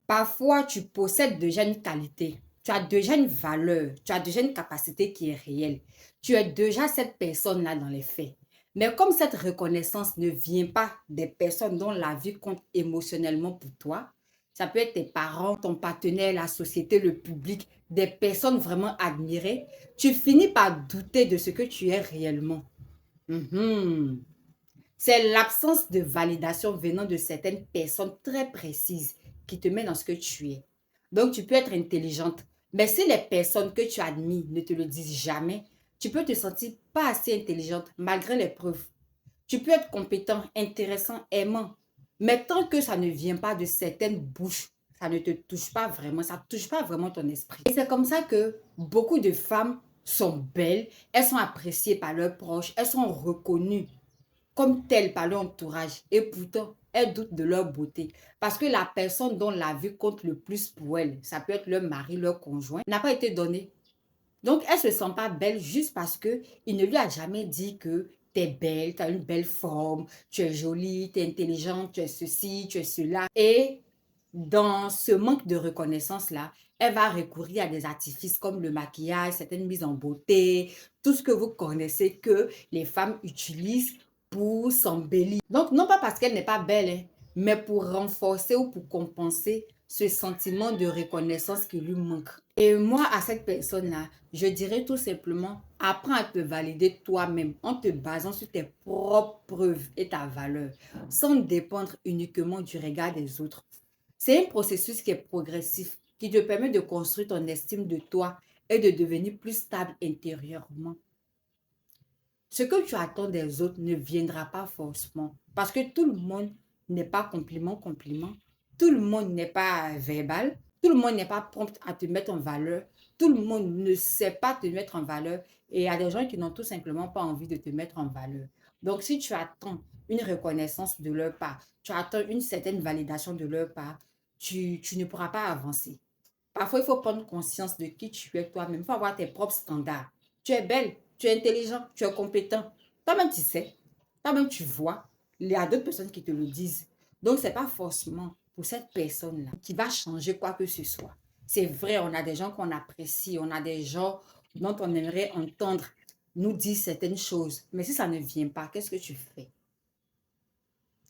Parfois, tu possèdes déjà une qualité, tu as déjà une valeur, tu as déjà une capacité qui est réelle. Tu es déjà cette personne-là dans les faits. Mais comme cette reconnaissance ne vient pas des personnes dont la vie compte émotionnellement pour toi, ça peut être tes parents, ton partenaire, la société, le public, des personnes vraiment admirées, tu finis par douter de ce que tu es réellement. Mhm. C'est l'absence de validation venant de certaines personnes très précises qui te met dans ce que tu es. Donc, tu peux être intelligente, mais si les personnes que tu admires ne te le disent jamais, tu peux te sentir pas assez intelligente malgré les preuves. Tu peux être compétent, intéressant, aimant, mais tant que ça ne vient pas de certaines bouches, ça ne te touche pas vraiment, ça ne touche pas vraiment ton esprit. Et c'est comme ça que beaucoup de femmes sont belles, elles sont appréciées par leurs proches, elles sont reconnues comme telles par leur entourage et pourtant elles doutent de leur beauté parce que la personne dont la vie compte le plus pour elles, ça peut être leur mari, leur conjoint, n'a pas été donnée. Donc elle ne se sent pas belle juste parce que il ne lui a jamais dit que tu es belle, tu as une belle forme, tu es jolie, tu es intelligente, tu es ceci, tu es cela. Et dans ce manque de reconnaissance-là, elle va recourir à des artifices comme le maquillage, certaines mises en beauté, tout ce que vous connaissez que les femmes utilisent pour s'embellir. Donc, non pas parce qu'elle n'est pas belle, hein, mais pour renforcer ou pour compenser ce sentiment de reconnaissance qui lui manque. Et moi, à cette personne-là, je dirais tout simplement, apprends à te valider toi-même en te basant sur tes propres preuves et ta valeur, sans dépendre uniquement du regard des autres. C'est un processus qui est progressif, qui te permet de construire ton estime de toi et de devenir plus stable intérieurement. Ce que tu attends des autres ne viendra pas forcément parce que tout le monde n'est pas compliment. Tout le monde n'est pas verbal. Tout le monde n'est pas prompt à te mettre en valeur. Tout le monde ne sait pas te mettre en valeur. Et il y a des gens qui n'ont tout simplement pas envie de te mettre en valeur. Donc, si tu attends une reconnaissance de leur part, tu attends une certaine validation de leur part, tu ne pourras pas avancer. Parfois, il faut prendre conscience de qui tu es toi-même. Il faut avoir tes propres standards. Tu es belle, tu es intelligent, tu es compétent. Toi-même, tu sais. Toi-même, tu vois. Il y a d'autres personnes qui te le disent. Donc, ce n'est pas forcément pour cette personne-là qui va changer quoi que ce soit. C'est vrai, on a des gens qu'on apprécie, on a des gens dont on aimerait entendre nous dire certaines choses. Mais si ça ne vient pas, qu'est-ce que tu fais?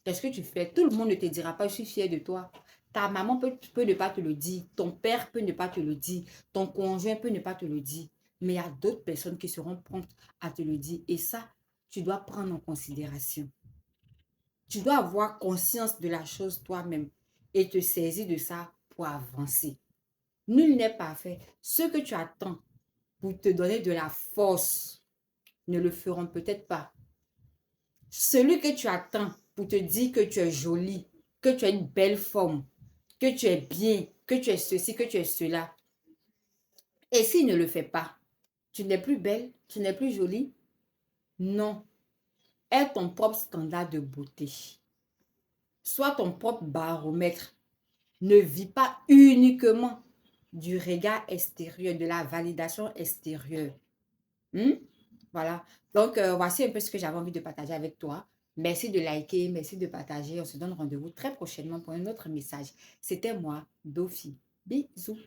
Qu'est-ce que tu fais? Tout le monde ne te dira pas, je suis fière de toi. Ta maman peut ne pas te le dire. Ton père peut ne pas te le dire. Ton conjoint peut ne pas te le dire. Mais il y a d'autres personnes qui seront promptes à te le dire. Et ça, tu dois prendre en considération. Tu dois avoir conscience de la chose toi-même et te saisir de ça pour avancer. Nul n'est parfait. Ceux que tu attends pour te donner de la force ne le feront peut-être pas. Celui que tu attends pour te dire que tu es jolie, que tu as une belle forme, que tu es bien, que tu es ceci, que tu es cela. Et s'il ne le fait pas, tu n'es plus belle, tu n'es plus jolie. Non, aie ton propre standard de beauté. Sois ton propre baromètre. Ne vis pas uniquement du regard extérieur, de la validation extérieure. Hmm? Voilà. Donc, voici un peu ce que j'avais envie de partager avec toi. Merci de liker, merci de partager. On se donne rendez-vous très prochainement pour un autre message. C'était moi, Dofi. Bisous.